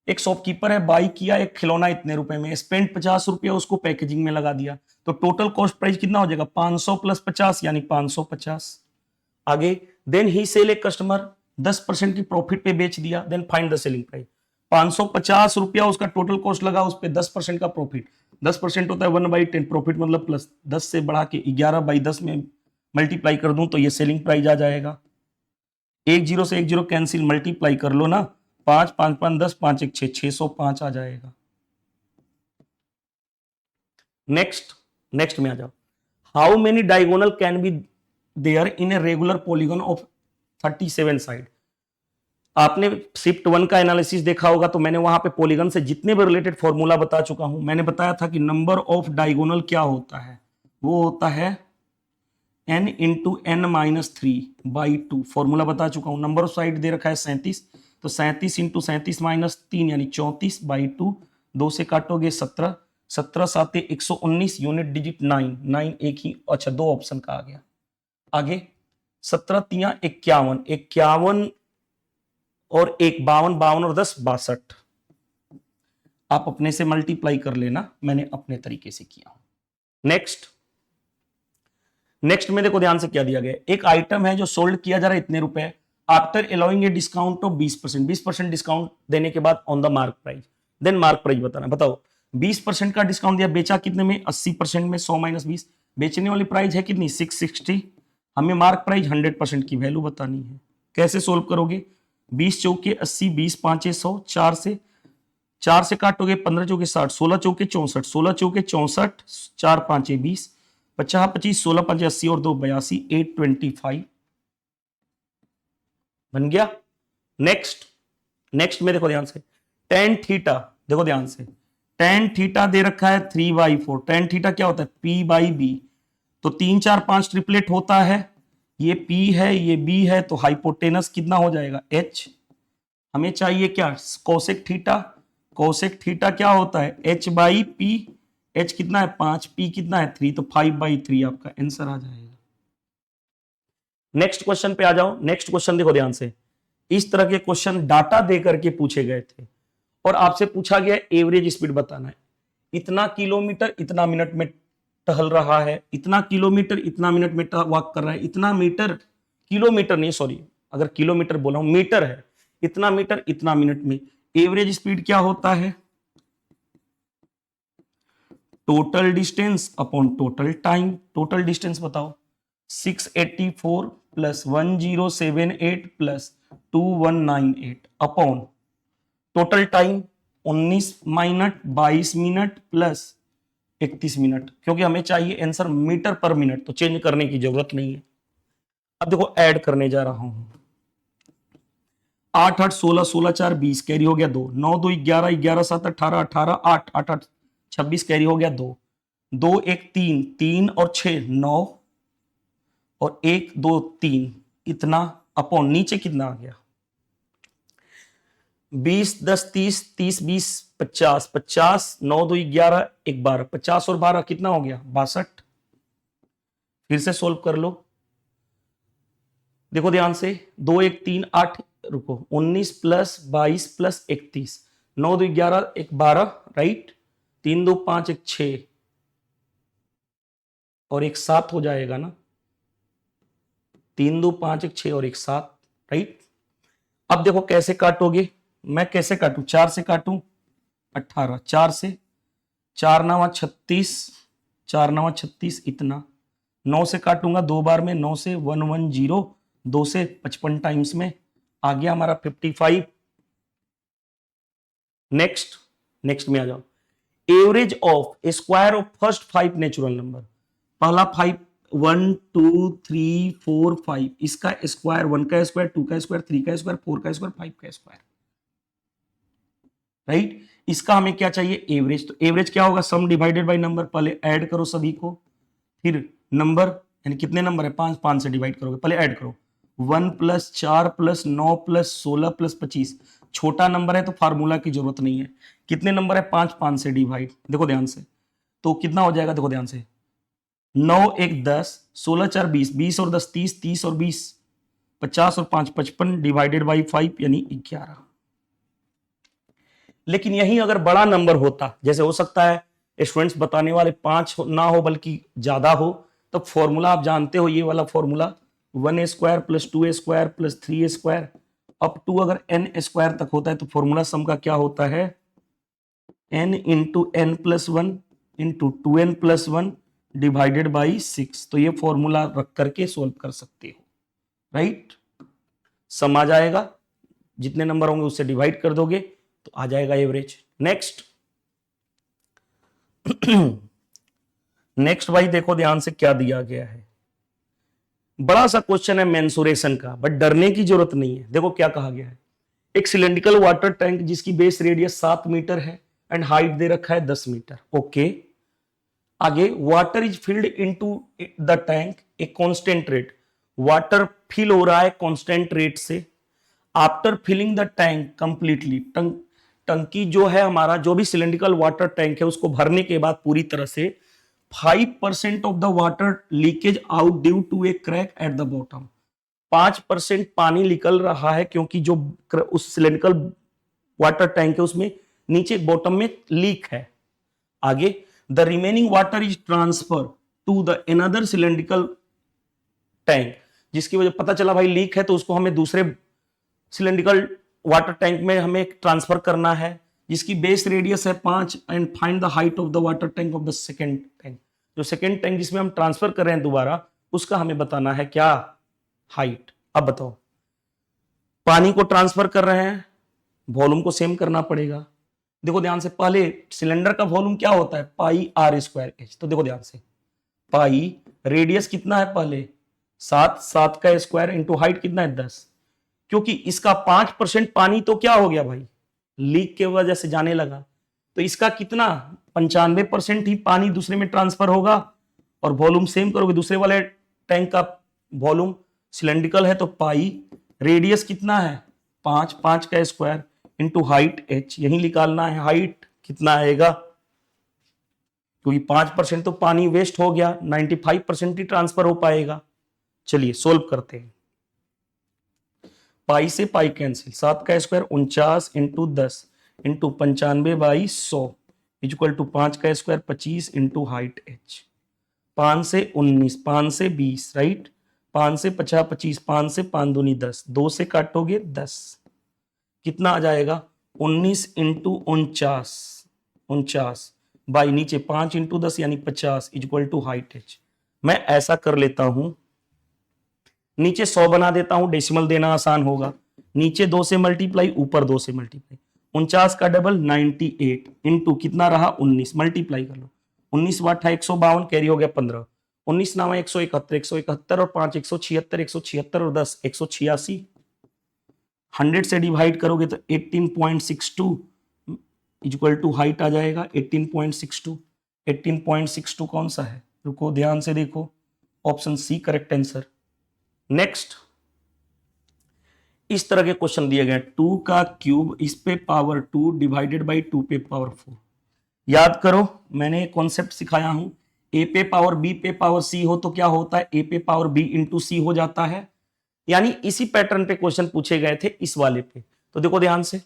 एक शॉपकीपर है, बाई किया एक खिलौना इतने रुपए में, स्पेंड 50 रुपया उसको पैकेजिंग में लगा दिया, तो टोटल कॉस्ट प्राइस कितना हो जाएगा 500 प्लस 50 यानी 550। आगे then he sell a customer 10% की प्रॉफिट पे बेच दिया, then find the selling price. 550 रुपया उसका टोटल कॉस्ट लगा, उस पर 10% का प्रॉफिट, 10% होता है 1/10, प्रॉफिट मतलब प्लस 10 से बढ़ा के 11/10 में मल्टीप्लाई कर दूं तो ये सेलिंग प्राइस आ जाएगा। एक जीरो से एक जीरो कैंसिल, मल्टीप्लाई कर लो ना, 5 5 5 10, 5 1 6, 605 आ जाएगा। नेक्स्ट में आ जाओ। How many diagonal can be there in a regular polygon of 37 side. आपने शिफ्ट 1 का एनालिसिस देखा होगा, तो मैंने वहां पे पॉलीगन से जितने भी रिलेटेड फॉर्मूला बता चुका हूं। मैंने बताया था कि नंबर ऑफ डायगोनल क्या होता है, वो होता है n into n minus 3/2। Formula बता चुका हूं। नंबर ऑफ साइड दे रखा है 37, तो 37 इंटू 37 माइनस 3 यानी 34/2। 2 से काटोगे 17, 17 सात 119, यूनिट डिजिट 9, 9 एक ही, अच्छा 2 ऑप्शन का आ गया। आगे 17 तिया 51, 51 और 1 52, 52 और 10 62। आप अपने से मल्टीप्लाई कर लेना, मैंने अपने तरीके से किया। नेक्स्ट में देखो ध्यान से क्या दिया गया। एक आइटम है जो सोल्ड किया जा रहा है इतने रुपए, after allowing a discount of 20%, 20% discount देने के बाद on the mark price, then mark price बताना। बताओ 20% का डिस्काउंट दिया, बेचा कितने में, 80% में, 100 माइनस 20, बेचने वाली प्राइस है कितनी, 660, हमें मार्क प्राइस 100% की वैल्यू बतानी है। कैसे सोल्व करोगे, 20 चौके 80, 20 पांचे 100, 4 से काटोगे 15 चौके 60, 16 चौके 64, 16 चौके 64, 4 पांचे 20, 50 25, 16 पांचे 80 और 2 82, 825 बन गया। नेक्स्ट में देखो ध्यान से, टेन थीटा, देखो ध्यान से, टेन थीटा दे रखा है 3/4। टेन थीटा क्या होता है, P/B। तो 3 4 5 ट्रिपलेट होता है, ये P है ये B है, तो हाइपोटेनस कितना हो जाएगा, H। हमें चाहिए क्या, कोसेक थीटा। कोसेक थीटा क्या होता है, H/P। H कितना है 5, P कितना है 3, तो 5/3 आपका आंसर आ जाएगा। नेक्स्ट क्वेश्चन पे आ जाओ। नेक्स्ट क्वेश्चन देखो ध्यान से, इस तरह के क्वेश्चन डाटा दे करके पूछे गए थे और आपसे पूछा गया एवरेज स्पीड बताना है। इतना किलोमीटर इतना मिनट में टहल रहा है, इतना किलोमीटर इतना मिनट में वॉक कर रहा है, इतना मीटर, किलोमीटर नहीं सॉरी, अगर किलोमीटर बोला हूं मीटर है, इतना मीटर इतना मिनट में। एवरेज स्पीड क्या होता है, total distance upon total time. Total distance बताओ, 684 plus 1078 plus 2198 upon total time 19 minute 22 minute plus 31 minute, क्योंकि हमें चाहिए आंसर मीटर पर मिनट, तो चेंज करने की जरूरत नहीं है। अब देखो ऐड करने जा रहा हूं, 8 8 16, 16 4 20, कैरी हो गया 2, 9 2 11, 11 7 18, 18 8 8 8 26, कैरी हो गया 2, 2 1 3, 3 और 6 9 और 1 2 3, इतना अपॉन नीचे कितना आ गया, 20 10 30, 30 20 50, 50 9 2 11 1 12, 50 और 12 कितना हो गया 62। फिर से सोल्व कर लो, देखो ध्यान से, 2 1 3 8, रुको 19 प्लस 22 प्लस 31, 9 2 11 1 12, राइट, 3 2 5 1 6 और 1 7 हो जाएगा ना, 3 2 5 1 6 और 1 7, राइट। अब देखो कैसे काटोगे, मैं कैसे काटूं, 4 से काटूं 18, 4 से 4 9 36, 4 9 36 इतना, 9 से काटूंगा 2 बार में, 9 से 110, 2 से 55 टाइम्स में, आ गया हमारा 55। नेक्स्ट में आ जाओ, average of square of first 5 natural number. पहला 5 1 2 3 4 5, इसका स्क्वायर, 1 का स्क्वायर, 2 का स्क्वायर, 3 का स्क्वायर, 4 का स्क्वायर, 5 का स्क्वायर, राइट। इसका हमें क्या चाहिए, एवरेज। तो एवरेज क्या होगा, सम डिवाइडेड बाय नंबर, पहले ऐड करो सभी को, फिर नंबर, यानी कितने नंबर है 5, 5 से डिवाइड करोगे, पहले ऐड करो, 1 प्लस 4 प्लस 9 प्लस 16 प्लस 25, छोटा नंबर है तो फार्मूला की जरूरत नहीं है। कितने नंबर है 5, 5 से डिवाइड, देखो ध्यान से, तो कितना हो जाएगा, देखो ध्यान से, 9 1 10, 16 4 20, 20 और 10 30, 30 और 20 50 और 5 55, डिवाइडेड बाई 5 यानी 11। लेकिन यही अगर बड़ा नंबर होता, जैसे हो सकता है स्टूडेंट्स बताने वाले 5 ना हो बल्कि ज्यादा हो, तो फॉर्मूला आप जानते हो, ये वाला formula 1a square plus 2a square plus 3a square up to अगर n स्क्वायर तक होता है, तो फॉर्मूला सम का क्या होता है, n into n plus 1 into 2n plus 1 divided by 6, तो ये फॉर्मूला रख करके सोल्व कर सकते हो, राइट। सम आ जाएगा, जितने नंबर होंगे उससे डिवाइड कर दोगे तो आ जाएगा एवरेज। नेक्स्ट नेक्स्ट भाई देखो ध्यान से क्या दिया गया है, बड़ा सा क्वेश्चन है मेंसुरेशन का, बट डरने की जरूरत नहीं है। देखो क्या कहा गया है, एक सिलेंड्रिकल वाटर टैंक जिसकी बेस रेडियस 7 मीटर है एंड हाइट दे रखा है 10 मीटर। ओके, आगे water is filled into the tank a constant rate, water fill हो रहा है कांस्टेंट रेट से। After filling the tank completely, टंकी जो है हमारा, जो भी सिलेंड्रिकल वाटर टैंक है उसको भरने के बाद पूरी तरह से 5% of the water leakage out due to a crack at the bottom, 5% पानी निकल रहा है क्योंकि जो उस सिलेंड्रिकल वाटर टैंक है उसमें नीचे बॉटम में लीक है। आगे the remaining water is transfer to the another cylindrical tank, जिसकी वजह पता चला भाई लीक है तो उसको हमें दूसरे सिलेंड्रिकल वाटर टैंक में हमें ट्रांसफर करना है, जिसकी बेस रेडियस है 5 and find the height of the water tank of the second tank, जो सेकेंड टैंक जिसमें हम ट्रांसफर कर रहे हैं दोबारा उसका हमें बताना है क्या, हाइट। अब बताओ, पानी को ट्रांसफर कर रहे हैं, वॉल्यूम को सेम करना पड़ेगा। देखो ध्यान से, पहले सिलेंडर का वॉल्यूम क्या होता है, पाई आर स्क्वायर एच। तो देखो ध्यान से, पाई रेडियस कितना है, पहले 7, 7 का स्क्वायर इंटू हाइट कितना है 10, क्योंकि इसका 5% पानी तो क्या हो गया भाई, लीक के वजह से जाने लगा, तो इसका कितना 95% ही पानी दूसरे में ट्रांसफर होगा, और वॉल्यूम सेम करोगे, दूसरे वाले टैंक का वॉल्यूम सिलेंड्रिकल है तो पाई रेडियस कितना है 5, 5 का स्क्वायर इंटू हाइट h, यही निकालना है हाइट कितना आएगा, क्योंकि 5% तो पानी वेस्ट हो गया, 95% ही ट्रांसफर हो पाएगा। चलिए सोल्व करते हैं, पाई से पाई कैंसिल, 7 का square 49 into 10 into 95/100 equal to 5 का स्क्वायर 25 इंटू हाइट h, 5 से 19, 5 से 20, राइट, 5 से 50, 25, 5 से 5 दूनी 10, 2 से काटोगे 10, कितना आ जाएगा 19 इंटू 49 बाई नीचे 5 इंटू 10 यानी 50 इक्वल टू हाइट h। मैं ऐसा कर लेता हूं, नीचे 100 बना देता हूं, डेसिमल देना आसान होगा, नीचे 2 से मल्टीप्लाई ऊपर 2 से मल्टीप्लाई, 49 का डबल 98 इंटू कितना रहा 19, मल्टीप्लाई कर लो, 19 वाट है 152, कैरी हो गया 15, 19 नामा 171, 171 और 5 176, 176 और 10 186, 100 से डिवाइड करोगे तो 18.62 इक्वल टू हाइट आ जाएगा 18.62। 18.62 कौन सा है, रुको ध्यान से देखो, option C correct answer. Next, इस तरह के क्वेश्चन दिए गए 2 का क्यूब इस पे पावर 2 डिवाइडेड बाई 2 पे पावर 4। याद करो मैंने कॉन्सेप्ट सिखाया हूं, ए पे पावर बी पे पावर सी हो तो क्या होता है, ए पे पावर बी इंटू सी हो जाता है, यानी इसी पैटर्न पे क्वेश्चन पूछे गए थे इस वाले पे। तो देखो ध्यान से,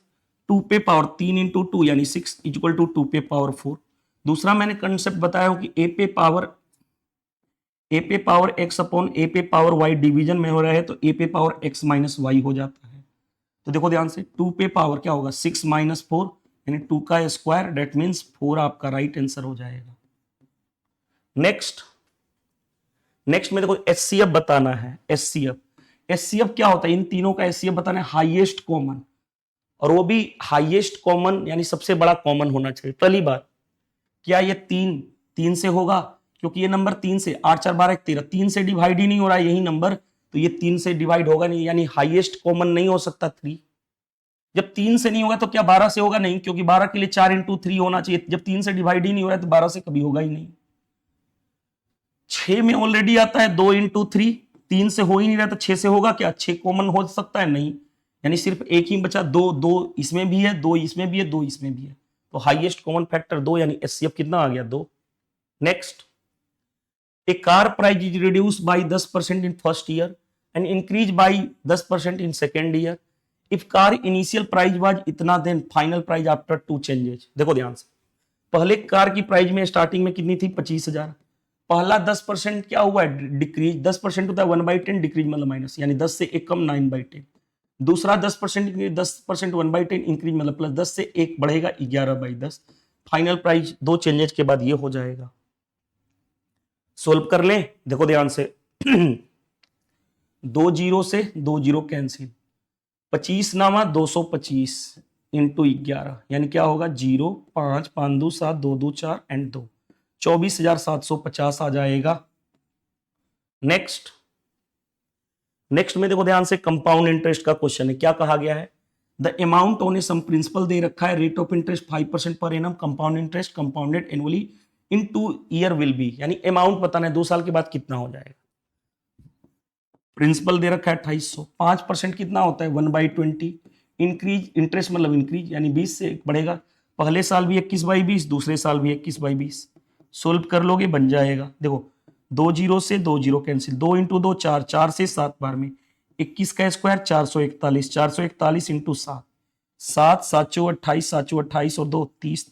2 पे पावर 3 इंटू 2 यानी 6 इक्वल टू 2 पे पावर 4। दूसरा मैंने कंसेप्ट बताया कि ए पे पावर x अपॉन ए पे पावर y डिवीजन में हो रहा है तो ए पे पावर x माइनस वाई हो जाता है। तो देखो ध्यान से, 2 पे पावर क्या होगा 6 माइनस 4 यानी 2 का स्क्वायर, डेट मीन्स 4 आपका राइट आंसर हो जाएगा। नेक्स्ट में देखो एचसीएफ बताना है, एचसीएफ क्या होता है, इन तीनों का एचसीएफ बताना है, हाईएस्ट कॉमन, और वो भी हाईएस्ट कॉमन यानी सबसे बड़ा कॉमन होना चाहिए। पहली बात, क्या ये 3 से होगा, क्योंकि ये नंबर 3 से 8 4 12 13 3 से डिवाइड ही नहीं हो रहा है यही नंबर, तो ये 3 से डिवाइड होगा नहीं, यानी हाईएस्ट कॉमन नहीं हो सकता 3। जब 3 से नहीं होगा तो क्या 12 से होगा, नहीं, क्योंकि 12 के लिए 4 इंटू 3 होना चाहिए, जब 3 से डिवाइड ही नहीं हो रहा है तो 12 से कभी होगा ही नहीं। 6 में ऑलरेडी आता है 2 इंटू 3, 3 से हो ही नहीं रहा तो 6 से होगा क्या, 6 कॉमन हो सकता है नहीं, यानी सिर्फ एक ही बचा, 2 इसमें भी है, 2 इसमें भी है, 2 इसमें भी है, तो हाईएस्ट कॉमन फैक्टर 2 यानी एचसीएफ कितना आ गया 2। Next, a car price is reduced by 10% in first year and increased by 10% in second year. If car initial price was इतना, then final price after 2 changes। देखो ध्यान से, पहले कार की price में स्टार्टिंग में कितनी थी 25,000, पहला 10% क्या हुआ है डिक्रीज, 10% होता है 1/10, डिक्रीज मतलब माइनस, यानी 10 से 1 कम 9/10। दूसरा 10% 1/10 इंक्रीज मतलब प्लस, 10 से 1 बढ़ेगा 11/10। फाइनल प्राइस 2 चेंजेस के बाद ये हो जाएगा। सोल्व कर लें, देखो ध्यान से। 2 जीरो से 2 जीरो कैंसिल, 25 नामा 225 इंटू 11, यानी क्या होगा 0 5 5 2 7 2 2 4 एंड 2, 24,750 आ जाएगा। नेक्स्ट में देखो ध्यान से, कंपाउंड इंटरेस्ट का क्वेश्चन है। क्या कहा गया है? The amount on a sum principal दे रखा है, rate of interest 5% per annum, compound interest compounded annually in 2 year will be, यानी अमाउंट बताना है 2 साल के बाद कितना हो जाएगा। प्रिंसिपल दे रखा है 2800, 5% कितना होता है 1/20, इंक्रीज इंटरेस्ट मतलब इंक्रीज यानी 20 से बढ़ेगा, पहले साल भी 21/20, दूसरे साल भी 21/20। सोल्व कर लोगे बन जाएगा। देखो 2 जीरो से 2 जीरो कैंसिल, 2 इंटू 2 4, 4 से 7 बार में 21 का स्क्वायर 441, 441 इंटू 7, 7 7 चौ 28, 7 चौ 28 और 2 30,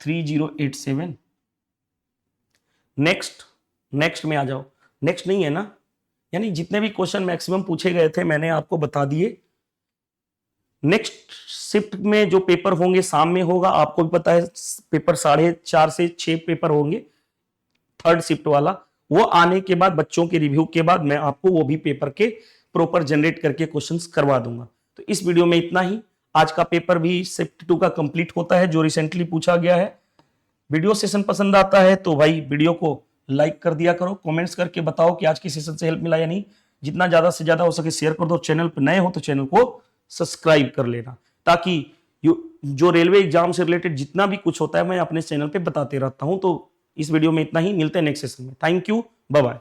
3087। नेक्स्ट में आ जाओ। नेक्स्ट नहीं है ना, यानी जितने भी क्वेश्चन मैक्सिमम पूछे गए थे मैंने आपको बता दिए। नेक्स्ट शिफ्ट में जो पेपर होंगे शाम में होगा, आपको भी पता है पेपर 4:30 से 6 पेपर होंगे, थर्ड शिफ्ट वाला। वो आने के बाद बच्चों के रिव्यू के बाद मैं आपको वो भी पेपर के प्रॉपर जनरेट करके क्वेश्चंस करवा दूंगा। तो इस वीडियो में इतना ही। आज का पेपर भी शिफ्ट 2 का कंप्लीट होता है जो रिसेंटली पूछा गया है। वीडियो सेशन पसंद आता है तो भाई वीडियो को लाइक कर दिया करो, कमेंट्स करके बताओ कि आज की सेशन से हेल्प मिला या नहीं। जितना ज्यादा से ज्यादा हो सके शेयर कर दो। चैनल पर नए हो तो चैनल को सब्सक्राइब कर लेना, ताकि जो रेलवे एग्जाम से रिलेटेड जितना भी कुछ होता है मैं अपने चैनल पे बताते रहता हूं। तो इस वीडियो में इतना ही, मिलते हैं नेक्स्ट सेशन में। Thank you, bye bye.